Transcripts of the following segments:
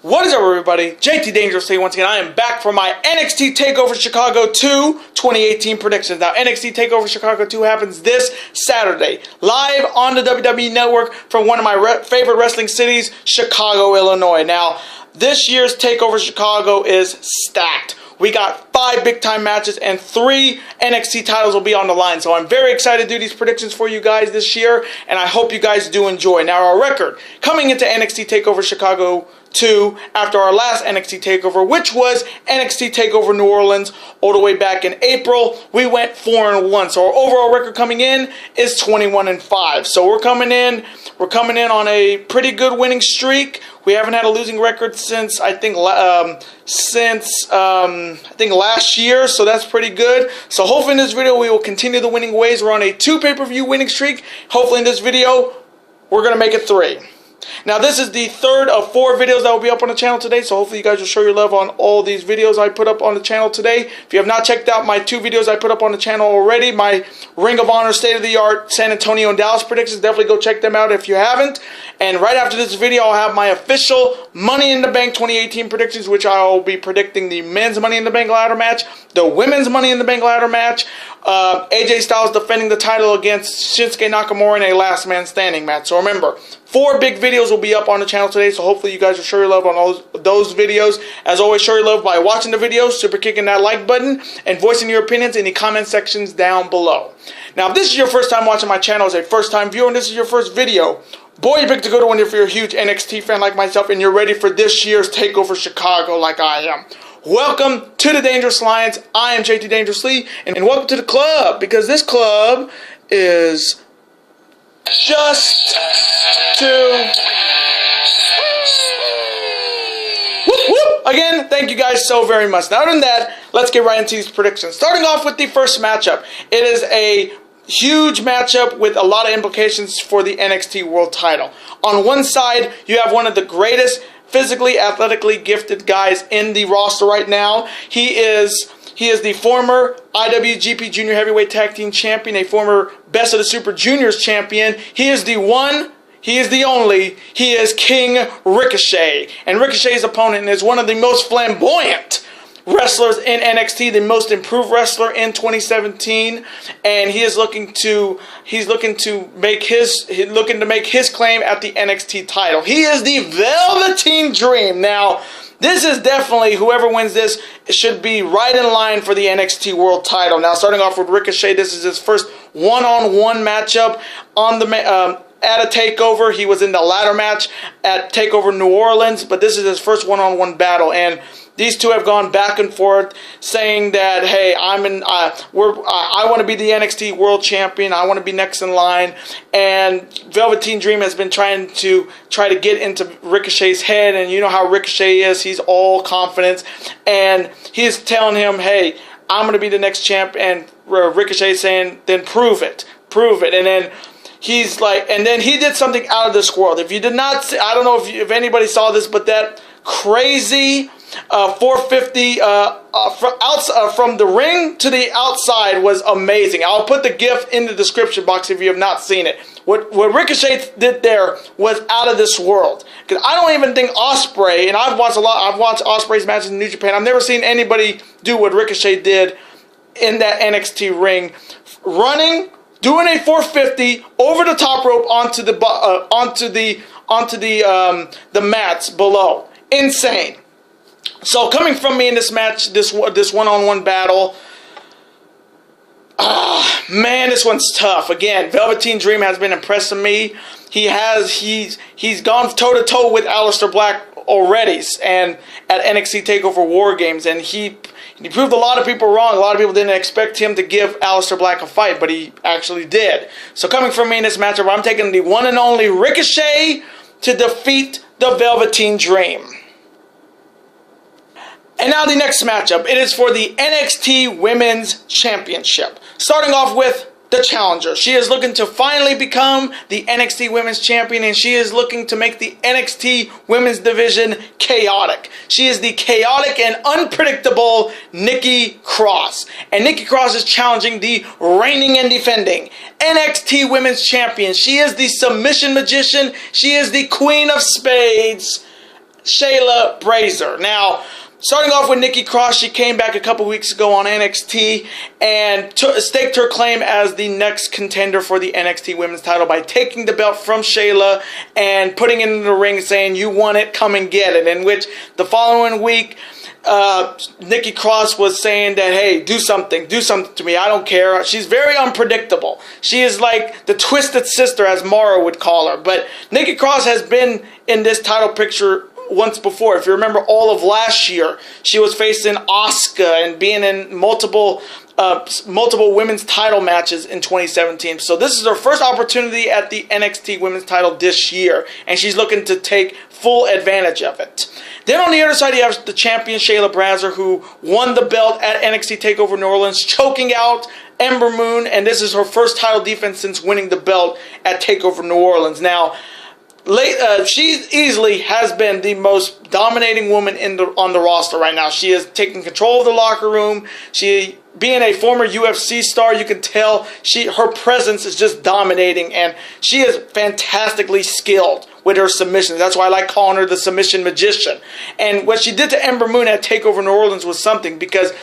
What is up, everybody? JT Dangerous here once again. I am back for my NXT Takeover Chicago 2 2018 predictions. Now, NXT Takeover Chicago 2 happens this Saturday, live on the WWE Network from one of my favorite wrestling cities, Chicago, Illinois. Now, this year's Takeover Chicago is stacked. We got 5 big-time matches and 3 NXT titles will be on the line. So I'm very excited to do these predictions for you guys this year, and I hope you guys do enjoy. Now, our record coming into NXT Takeover Chicago 2 after our last NXT Takeover, which was NXT Takeover New Orleans all the way back in April, we went 4-1. So our overall record coming in is 21-5. So we're coming in on a pretty good winning streak. We haven't had a losing record since I think last year, so that's pretty good. So hopefully in this video we will continue the winning ways. We're on a 2 pay-per-view winning streak. Hopefully in this video we're gonna make it 3. Now, this is the 3rd of 4 videos that will be up on the channel today, so hopefully you guys will show your love on all these videos I put up on the channel today. If you have not checked out my 2 videos I put up on the channel already, my Ring of Honor State-of-the-Art San Antonio and Dallas predictions, definitely go check them out if you haven't. And right after this video, I'll have my official Money in the Bank 2018 predictions, which I will be predicting the men's Money in the Bank ladder match, the women's Money in the Bank ladder match, AJ Styles defending the title against Shinsuke Nakamura in a last man standing match. So remember, 4 big videos will be up on the channel today, so hopefully you guys will show your love on all those videos. As always, show your love by watching the videos, super kicking that like button, and voicing your opinions in the comment sections down below. Now, if this is your first time watching my channel as a first time viewer, and this is your first video, boy, you picked a good one if you're a huge NXT fan like myself and you're ready for this year's Takeover Chicago like I am. Welcome to the Dangerous Lions. I am JT Dangerous Lee, and welcome to the club, because this club is just to whoop, whoop. Again, thank you guys so very much. Now, other than that, let's get right into these predictions. Starting off with the first matchup. It is a huge matchup with a lot of implications for the NXT World Title. On one side, you have one of the greatest physically, athletically gifted guys in the roster right now. He is the former IWGP Junior Heavyweight Tag Team Champion, a former Best of the Super Juniors Champion. He is the one, he is the only, he is King Ricochet. And Ricochet's opponent is one of the most flamboyant wrestlers in NXT, the most improved wrestler in 2017, and he is looking to make his claim at the NXT title. He is the Velveteen Dream. Now, this is definitely, whoever wins this should be right in line for the NXT World Title. Now, starting off with Ricochet, this is his first one-on-one matchup on the at a Takeover. He was in the ladder match at Takeover New Orleans, but this is his first one-on-one battle, and these two have gone back and forth saying that, hey, I want to be the NXT World Champion. I want to be next in line. And Velveteen Dream has been trying to get into Ricochet's head. And you know how Ricochet is. He's all confidence. And he's telling him, hey, I'm going to be the next champ. And Ricochet's saying, then prove it. Prove it. And then he's like, and then he did something out of this world. If you did not see, I don't know if anybody saw this, but that crazy 450 from the ring to the outside was amazing. I'll put the GIF in the description box if you have not seen it. What Ricochet did there was out of this world. Because I don't even think Ospreay, and I've watched Ospreay's matches in New Japan. I've never seen anybody do what Ricochet did in that NXT ring, doing a 450 over the top rope onto the mats below. Insane. So coming from me in this match, this one-on-one battle, man, this one's tough. Again, Velveteen Dream has been impressing me. He's gone toe-to-toe with Aleister Black already, and at NXT TakeOver War Games, and he proved a lot of people wrong. A lot of people didn't expect him to give Aleister Black a fight, but he actually did. So coming from me in this matchup, I'm taking the one and only Ricochet to defeat the Velveteen Dream. And now the next matchup, it is for the NXT Women's Championship. Starting off with the challenger. She is looking to finally become the NXT Women's Champion, and she is looking to make the NXT Women's Division chaotic. She is the chaotic and unpredictable Nikki Cross. And Nikki Cross is challenging the reigning and defending NXT Women's Champion. She is the submission magician. She is the Queen of Spades. Shayla Baszler. Now, starting off with Nikki Cross, she came back a couple weeks ago on NXT and staked her claim as the next contender for the NXT Women's title by taking the belt from Shayla and putting it in the ring saying, "You want it, come and get it." In which the following week, Nikki Cross was saying that, "Hey, do something to me, I don't care." She's very unpredictable. She is like the twisted sister, as Mara would call her. But Nikki Cross has been in this title picture once before. If you remember, all of last year, she was facing Asuka and being in multiple women's title matches in 2017. So this is her first opportunity at the NXT Women's title this year, and she's looking to take full advantage of it. Then on the other side, you have the champion Shayla Baszler, who won the belt at NXT Takeover New Orleans, choking out Ember Moon, and this is her first title defense since winning the belt at Takeover New Orleans. Now, she easily has been the most dominating woman on the roster right now. She is taking control of the locker room. She, being a former UFC star, you can tell her presence is just dominating, and she is fantastically skilled with her submissions. That's why I like calling her the submission magician. And what she did to Ember Moon at TakeOver New Orleans was something, because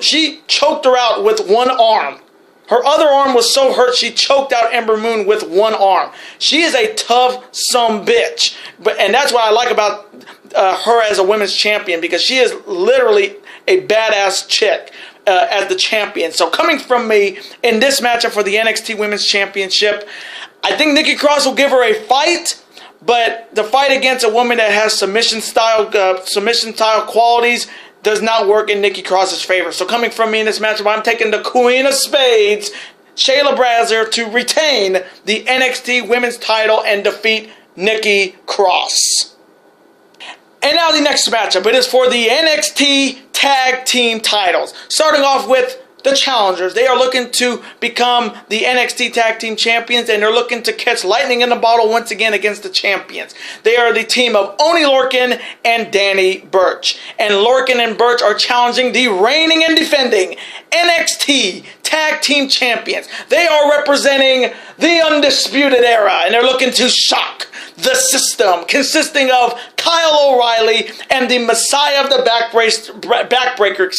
she choked her out with one arm. Her other arm was so hurt, she choked out Ember Moon with one arm. She is a tough sumbitch. And that's what I like about her as a women's champion, because she is literally a badass chick as the champion. So coming from me in this matchup for the NXT Women's Championship, I think Nikki Cross will give her a fight, but the fight against a woman that has submission style qualities does not work in Nikki Cross's favor. So coming from me in this matchup, I'm taking the Queen of Spades, Shayla Baszler, to retain the NXT Women's title and defeat Nikki Cross. And now the next matchup, it is for the NXT Tag Team Titles. Starting off with the challengers. They are looking to become the NXT Tag Team Champions, and they're looking to catch lightning in the bottle once again against the champions. They are the team of Oney Lorcan and Danny Burch. And Lorcan and Burch are challenging the reigning and defending NXT Tag Team Champions. They are representing the Undisputed Era, and they're looking to shock the system, consisting of Kyle O'Reilly and the Messiah of the Backbreaker,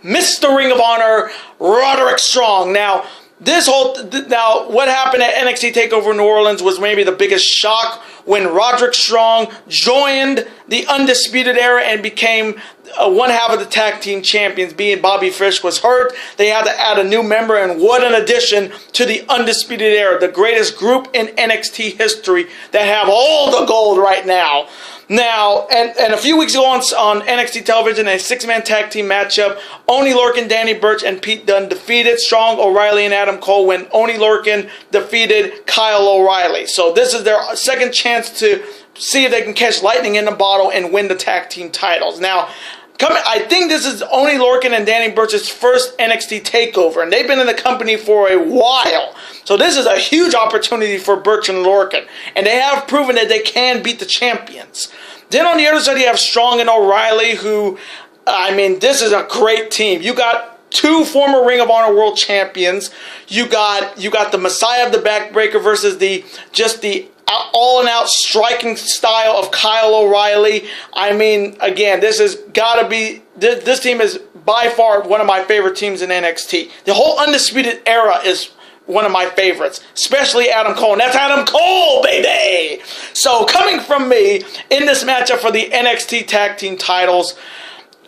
Mr. Ring of Honor, Roderick Strong. Now, what happened at NXT TakeOver New Orleans was maybe the biggest shock when Roderick Strong joined the Undisputed Era and became one half of the tag team champions. Being Bobby Fish was hurt, they had to add a new member, and what an addition to the Undisputed Era, the greatest group in NXT history that have all the gold right now. Now, and a few weeks ago on NXT television, a six-man tag team matchup, Oney Lorcan, Danny Burch, and Pete Dunne defeated Strong, O'Reilly, and Adam Cole when Oney Lorcan defeated Kyle O'Reilly. So this is their second chance to see if they can catch lightning in the bottle and win the tag team titles. Now, I think this is Oney Lorcan and Danny Burch's first NXT takeover, and they've been in the company for a while. So this is a huge opportunity for Burch and Lorcan, and they have proven that they can beat the champions. Then on the other side, you have Strong and O'Reilly, who, this is a great team. You got two former Ring of Honor World Champions. You got the Messiah of the Backbreaker versus the all-and-out striking style of Kyle O'Reilly. Again, this team is by far one of my favorite teams in NXT. The whole Undisputed Era is one of my favorites, especially Adam Cole. And that's Adam Cole, baby! So coming from me in this matchup for the NXT Tag Team Titles,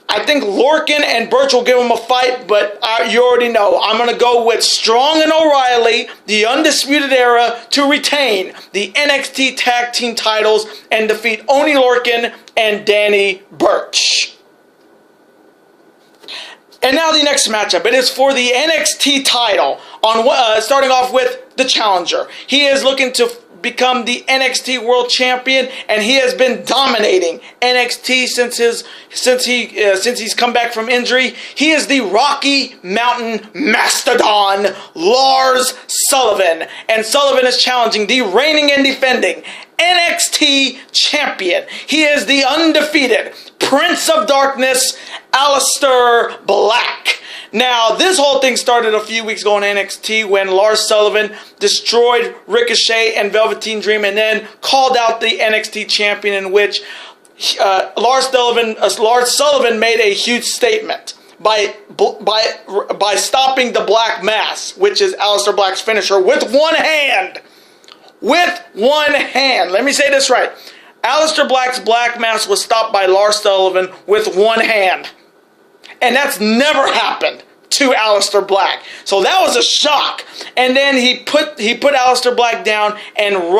I think Lorcan and Burch will give them a fight, but you already know. I'm going to go with Strong and O'Reilly, the Undisputed Era, to retain the NXT Tag Team Titles and defeat Oney Lorcan and Danny Burch. And now the next matchup. It is for the NXT title, starting off with the challenger. He is looking to become the NXT World Champion, and he has been dominating NXT since he's come back from injury. He is the Rocky Mountain Mastodon, Lars Sullivan, and Sullivan is challenging the reigning and defending NXT Champion. He is the undefeated Prince of Darkness, Aleister Black. Now, this whole thing started a few weeks ago on NXT when Lars Sullivan destroyed Ricochet and Velveteen Dream and then called out the NXT champion, in which Lars Sullivan made a huge statement by stopping the Black Mass, which is Aleister Black's finisher, with one hand. With one hand. Let me say this right. Aleister Black's Black Mass was stopped by Lars Sullivan with one hand. And that's never happened to Aleister Black. So that was a shock. And then he put Aleister Black down and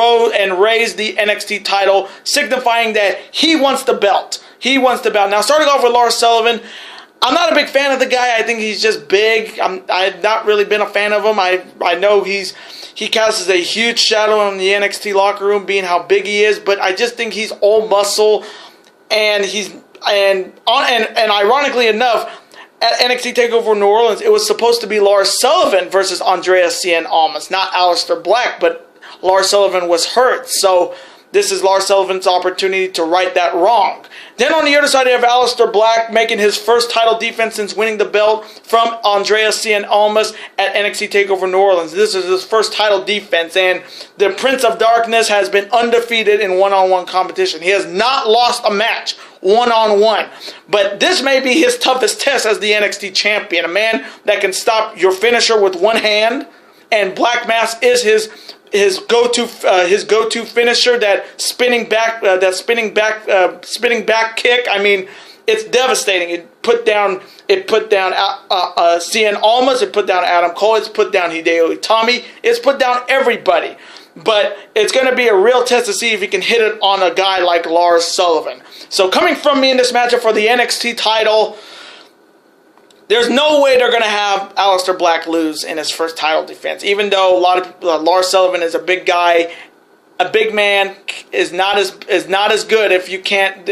raised the NXT title, signifying that he wants the belt. He wants the belt. Now, starting off with Lars Sullivan, I'm not a big fan of the guy. I think he's just big. I've not really been a fan of him. I know he casts a huge shadow on the NXT locker room, being how big he is. But I just think he's all muscle, and ironically enough, at NXT Takeover New Orleans, it was supposed to be Lars Sullivan versus Andreas Cien Almas, not Aleister Black. But Lars Sullivan was hurt, so this is Lars Sullivan's opportunity to right that wrong. Then on the other side, you have Aleister Black making his first title defense since winning the belt from Andreas Cien Almas at NXT TakeOver New Orleans. This is his first title defense, and the Prince of Darkness has been undefeated in one-on-one competition. He has not lost a match one-on-one. But this may be his toughest test as the NXT champion, a man that can stop your finisher with one hand, and Black Mass is his go-to finisher, that spinning back kick. I mean, it's devastating. It put down Cien Almas. It put down Adam Cole. It's put down Hideo Itami. It's put down everybody. But it's going to be a real test to see if he can hit it on a guy like Lars Sullivan. So coming from me in this matchup for the NXT title, there's no way they're going to have Aleister Black lose in his first title defense. Even though a lot of Lars Sullivan is a big guy, a big man is not as good if you can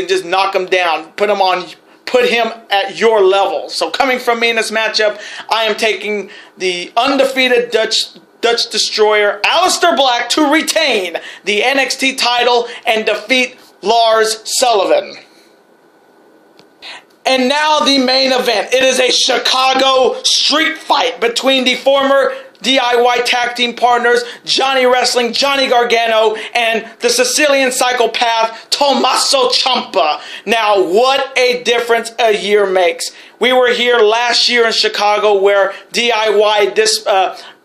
just knock him down, put him at your level. So coming from me in this matchup, I am taking the undefeated Dutch Destroyer Aleister Black to retain the NXT title and defeat Lars Sullivan. And now the main event. It is a Chicago street fight between the former DIY tag team partners, Johnny Wrestling, Johnny Gargano, and the Sicilian psychopath, Tommaso Ciampa. Now, what a difference a year makes. We were here last year in Chicago where DIY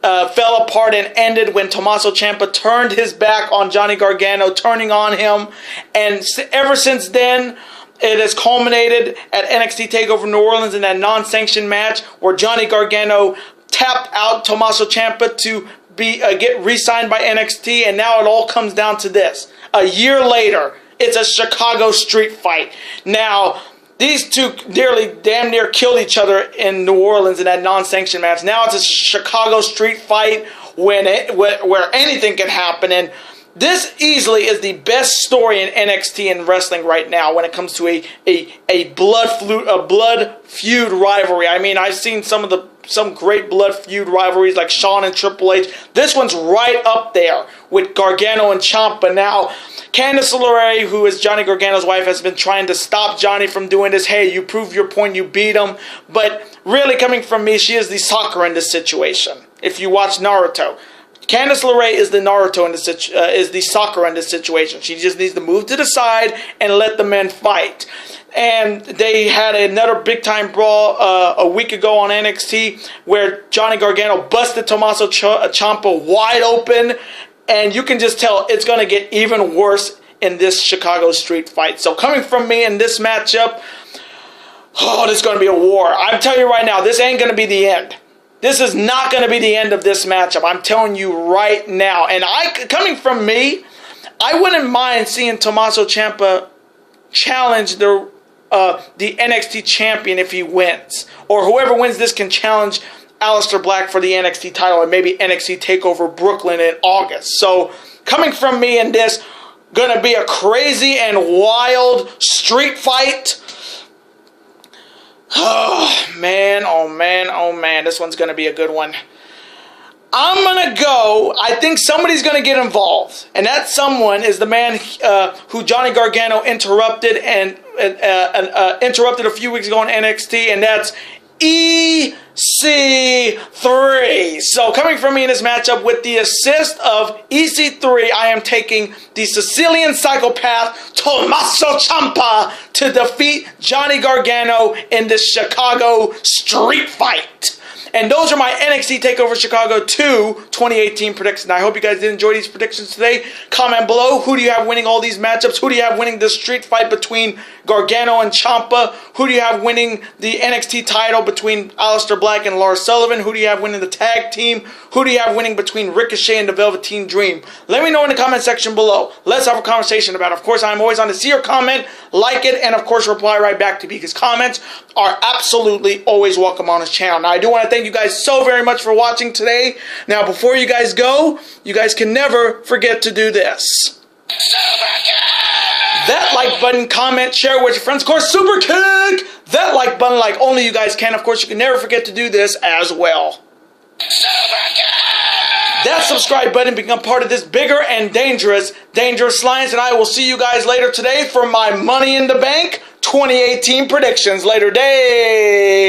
fell apart and ended when Tommaso Ciampa turned his back on Johnny Gargano, turning on him. And ever since then, it has culminated at NXT TakeOver New Orleans in that non-sanctioned match where Johnny Gargano tapped out Tommaso Ciampa to get re-signed by NXT, and now it all comes down to this. A year later, it's a Chicago street fight. Now, these two damn near killed each other in New Orleans in that non-sanctioned match. Now it's a Chicago street fight where anything can happen, and this easily is the best story in NXT and wrestling right now when it comes to a blood feud rivalry. I mean, I've seen some great blood feud rivalries like Shawn and Triple H. This one's right up there with Gargano and Ciampa. Now, Candice LeRae, who is Johnny Gargano's wife, has been trying to stop Johnny from doing this. Hey, you proved your point, you beat him. But really, coming from me, she is the Sakura in this situation. If you watch Naruto, Candice LeRae is the Sakura in this situation. She just needs to move to the side and let the men fight. And they had another big-time brawl a week ago on NXT where Johnny Gargano busted Tommaso Ciampa wide open. And you can just tell it's going to get even worse in this Chicago street fight. So coming from me in this matchup, this is going to be a war. I'm telling you right now, this ain't going to be the end. This is not going to be the end of this matchup. I'm telling you right now. And coming from me, I wouldn't mind seeing Tommaso Ciampa challenge the NXT champion if he wins. Or whoever wins this can challenge Aleister Black for the NXT title and maybe NXT TakeOver Brooklyn in August. So coming from me in this, going to be a crazy and wild street fight. Oh man, oh man, oh man. This one's going to be a good one. I'm going to go, I think somebody's going to get involved. And that someone is the man who Johnny Gargano interrupted a few weeks ago on NXT. And that's EC3. So coming from me in this matchup with the assist of EC3, I am taking the Sicilian psychopath Tommaso Ciampa to defeat Johnny Gargano in this Chicago street fight. And those are my NXT TakeOver Chicago 2 2018 predictions. I hope you guys did enjoy these predictions today. Comment below, who do you have winning all these matchups? Who do you have winning the street fight between Gargano and Ciampa? Who do you have winning the NXT title between Aleister Black and Lars Sullivan? Who do you have winning the tag team? Who do you have winning between Ricochet and the Velveteen Dream? Let me know in the comment section below. Let's have a conversation about it. Of course, I'm always on to see your comment, like it, and of course reply right back to me, because comments are absolutely always welcome on this channel. Now, I do want to thank you guys so very much for watching today. Now, before you guys go, you guys can never forget to do this. That like button, comment, share with your friends. Of course, super kick that like button like only you guys can. Of course, you can never forget to do this as well. That subscribe button, become part of this bigger and dangerous alliance, and I will see you guys later today for my Money in the Bank 2018 predictions. Later day.